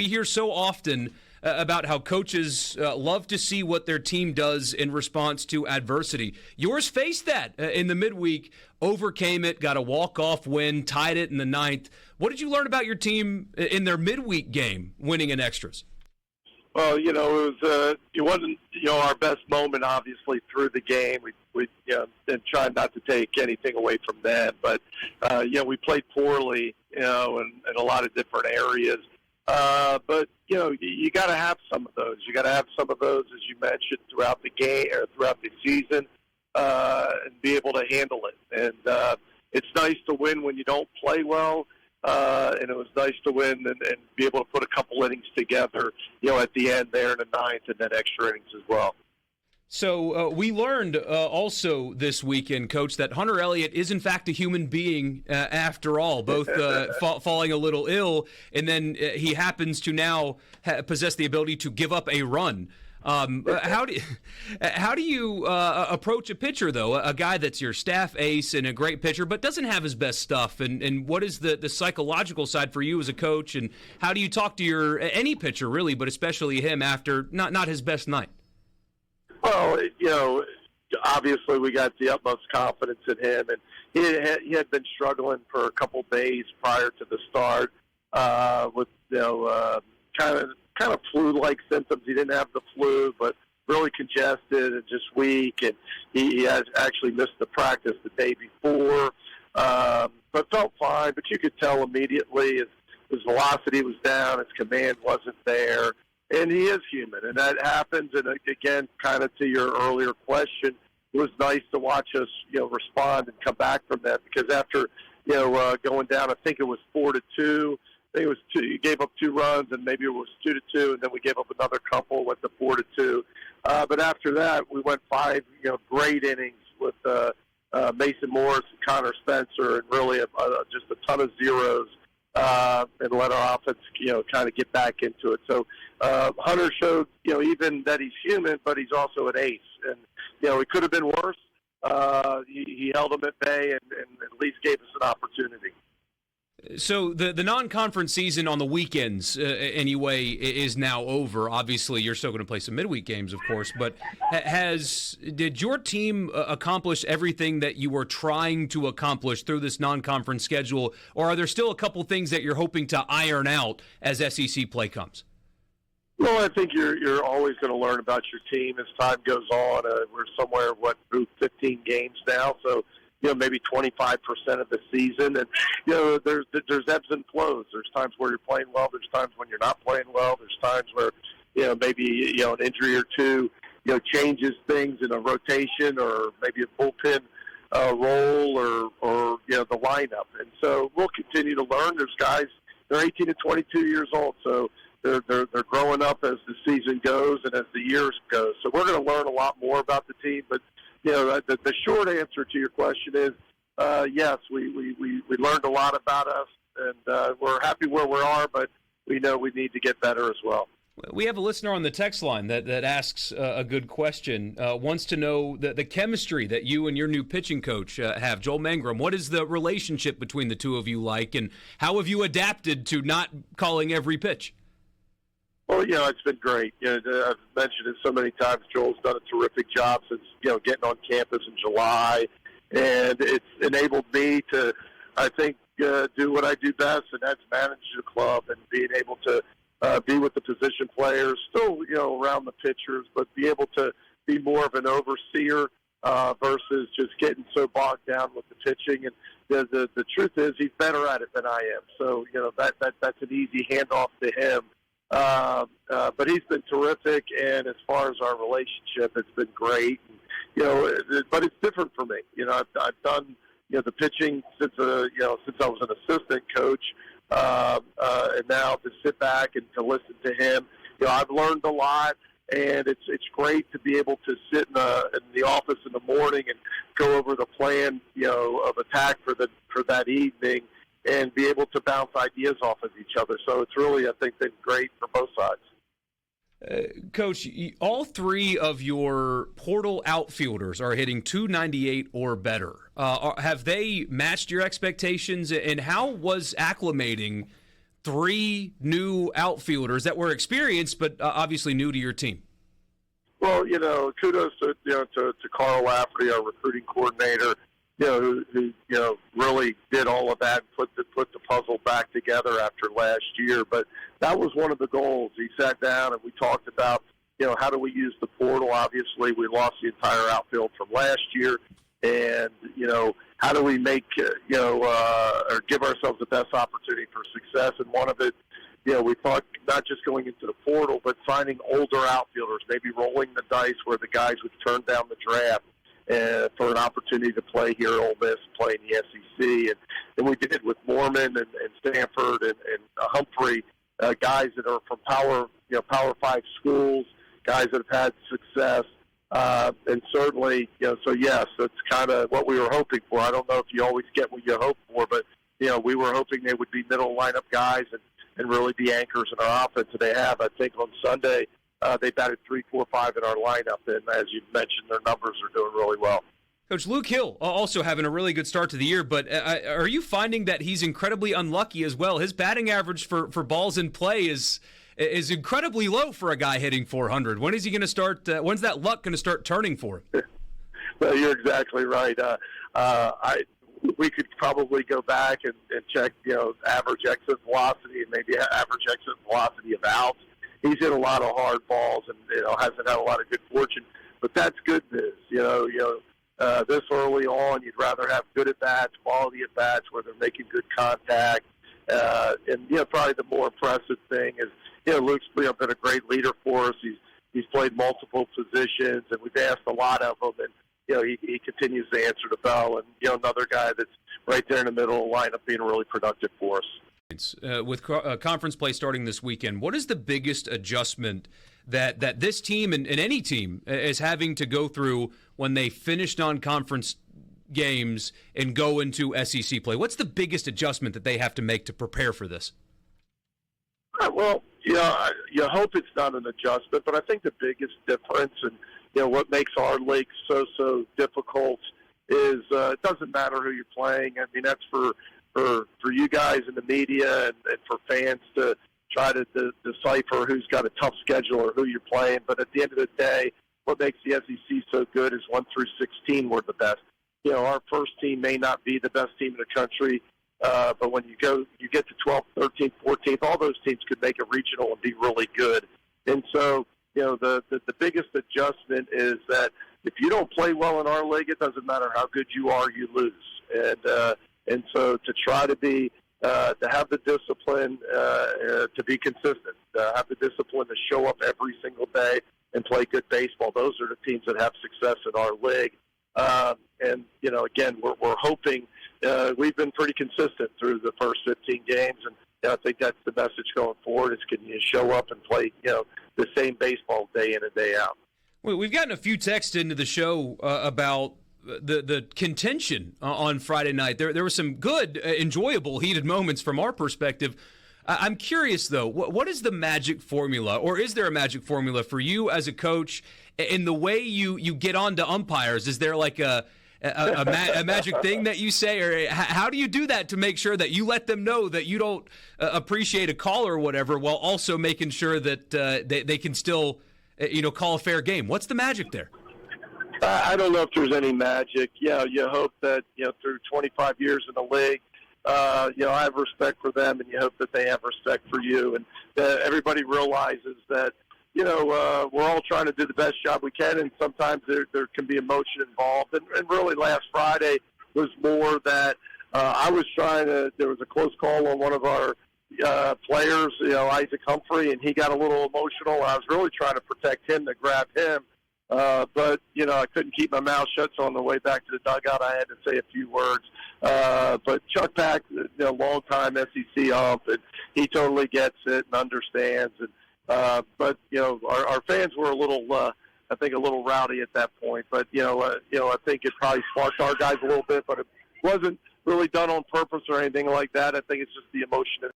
We hear so often about how coaches love to see what their team does in response to adversity. Yours faced that in the midweek, overcame it, got a walk-off win, tied it in the ninth. What did you learn about your team in their midweek game, winning in extras? Well, it wasn't our best moment, obviously, through the game. We and tried not to take anything away from them, but we played poorly, in a lot of different areas. But you got to have some of those. You got to have some of those, as you mentioned, throughout the game or throughout the season, and be able to handle it. And it's nice to win when you don't play well. And it was nice to win and be able to put a couple innings together, at the end there in the ninth, and then extra innings as well. So we learned also this weekend, Coach, that Hunter Elliott is in fact a human being after all, both falling a little ill, and then he happens to now possess the ability to give up a run. How do you approach a pitcher, though, a guy that's your staff ace and a great pitcher, but doesn't have his best stuff? And what is the psychological side for you as a coach? And how do you talk to any pitcher, really, but especially him after not his best night? Well, obviously we got the utmost confidence in him, and he had been struggling for a couple days prior to the start with kind of flu-like symptoms. He didn't have the flu, but really congested and just weak, and he has actually missed the practice the day before, but felt fine. But you could tell immediately his velocity was down, his command wasn't there, and he is human, and that happens. And again, kind of to your earlier question, it was nice to watch us, respond and come back from that, because after, going down, I think it was 4-2. I think it was two. You gave up 2 runs, and maybe it was 2-2, and then we gave up another couple, went to 4-2. But after that, we went 5, great innings with Mason Morris and Connor Spencer, and really just a ton of zeros, and let our offense, kind of get back into it. So Hunter showed, even that he's human, but he's also an ace, and it could have been worse. He held them at bay and at least gave us an opportunity. So the non-conference season on the weekends, anyway, is now over. Obviously, you're still going to play some midweek games, of course. But did your team accomplish everything that you were trying to accomplish through this non-conference schedule, or are there still a couple things that you're hoping to iron out as SEC play comes? Well, I think you're always going to learn about your team as time goes on. We're somewhere, through 15 games now, so maybe 25% of the season. And, there's ebbs and flows. There's times where you're playing well. There's times when you're not playing well. There's times where, maybe, an injury or two, changes things in a rotation or maybe a bullpen role or the lineup. And so we'll continue to learn. There's guys, they're 18 to 22 years old, so they're growing up as the season goes and as the years go. So we're going to learn a lot more about the team, but the short answer to your question is, yes, we learned a lot about us, and we're happy where we are, but we know we need to get better as well. We have a listener on the text line that asks a good question, wants to know the chemistry that you and your new pitching coach have, Joel Mangrum. What is the relationship between the two of you like, and how have you adapted to not calling every pitch? Well, it's been great. I've mentioned it so many times. Joel's done a terrific job since, getting on campus in July. And it's enabled me to, I think, do what I do best, and that's manage the club and being able to be with the position players, still, around the pitchers, but be able to be more of an overseer versus just getting so bogged down with the pitching. And the truth is he's better at it than I am. So, that's an easy handoff to him. But he's been terrific, and as far as our relationship, it's been great. And, but it's different for me. I've done the pitching since since I was an assistant coach, and now to sit back and to listen to him, I've learned a lot, and it's great to be able to sit in the office in the morning and go over the plan of attack for that evening, and be able to bounce ideas off of each other. So it's really, I think, been great for both sides. Coach, all 3 of your portal outfielders are hitting .298 or better. Have they matched your expectations, and how was acclimating three new outfielders that were experienced, but obviously new to your team? Well, kudos to Carl Lafferty, our recruiting coordinator, who really did all of that and put the puzzle back together after last year. But that was one of the goals. He sat down and we talked about, how do we use the portal? Obviously, we lost the entire outfield from last year, and how do we make or give ourselves the best opportunity for success? And one of it, we thought not just going into the portal, but finding older outfielders, maybe rolling the dice where the guys would turn down the draft for an opportunity to play here at Ole Miss, play in the SEC. And we did with Mormon and Stanford and Humphrey, guys that are from Power 5 schools, guys that have had success. And certainly, so yes, that's kind of what we were hoping for. I don't know if you always get what you hope for, but, we were hoping they would be middle lineup guys and really be anchors in our offense. And they have. I think on Sunday, they batted 3, 4, 5 in our lineup. And as you mentioned, their numbers are doing really well. Coach, Luke Hill also having a really good start to the year, but are you finding that he's incredibly unlucky as well? His batting average for balls in play is incredibly low for a guy hitting 400. When is he going to start? When's that luck going to start turning for him? Well, you're exactly right. We could probably go back and check, average exit velocity and maybe average exit velocity of outs. He's hit a lot of hard balls and hasn't had a lot of good fortune, but that's good news. This early on, you'd rather have good at bats, quality at bats where they're making good contact. And probably the more impressive thing is, Luke's been a great leader for us. He's played multiple positions, and we've asked a lot of him, and he continues to answer the bell. And another guy that's right there in the middle of the lineup being really productive for us. With conference play starting this weekend, what is the biggest adjustment that this team and any team is having to go through when they finish non-conference games and go into SEC play? What's the biggest adjustment that they have to make to prepare for this? Well, you hope it's not an adjustment, but I think the biggest difference and what makes our league so difficult is it doesn't matter who you're playing. I mean, that's for you guys in the media and for fans to try to decipher who's got a tough schedule or who you're playing. But at the end of the day, what makes the SEC so good is 1 through 16 we're the best. Our first team may not be the best team in the country, but when you get to 12th, 13th, 14th, all those teams could make a regional and be really good. And so, the biggest adjustment is that if you don't play well in our league, it doesn't matter how good you are, you lose. And so to try to be to have the discipline to be consistent, have the discipline to show up every single day and play good baseball. Those are the teams that have success in our league. And again, we're hoping we've been pretty consistent through the first 15 games, and I think that's the message going forward: is can you show up and play the same baseball day in and day out. Well, we've gotten a few texts into the show about the contention on Friday night. There were some good, enjoyable, heated moments from our perspective. I'm curious, though, what is the magic formula, or is there a magic formula for you as a coach in the way you get on to umpires? Is there like a magic thing that you say, or how do you do that to make sure that you let them know that you don't appreciate a call or whatever, while also making sure that they can still call a fair game? What's the magic there? I don't know if there's any magic. You hope that through 25 years in the league, I have respect for them, and you hope that they have respect for you, and that everybody realizes that we're all trying to do the best job we can, and sometimes there can be emotion involved. And really, last Friday was more that I was trying to. There was a close call on one of our players, Isaac Humphrey, and he got a little emotional. I was really trying to protect him, to grab him. But, I couldn't keep my mouth shut, so on the way back to the dugout, I had to say a few words. But Chuck Pack, long-time SEC ump, and he totally gets it and understands. And but, our fans were a little rowdy at that point. But, I think it probably sparked our guys a little bit, but it wasn't really done on purpose or anything like that. I think it's just the emotion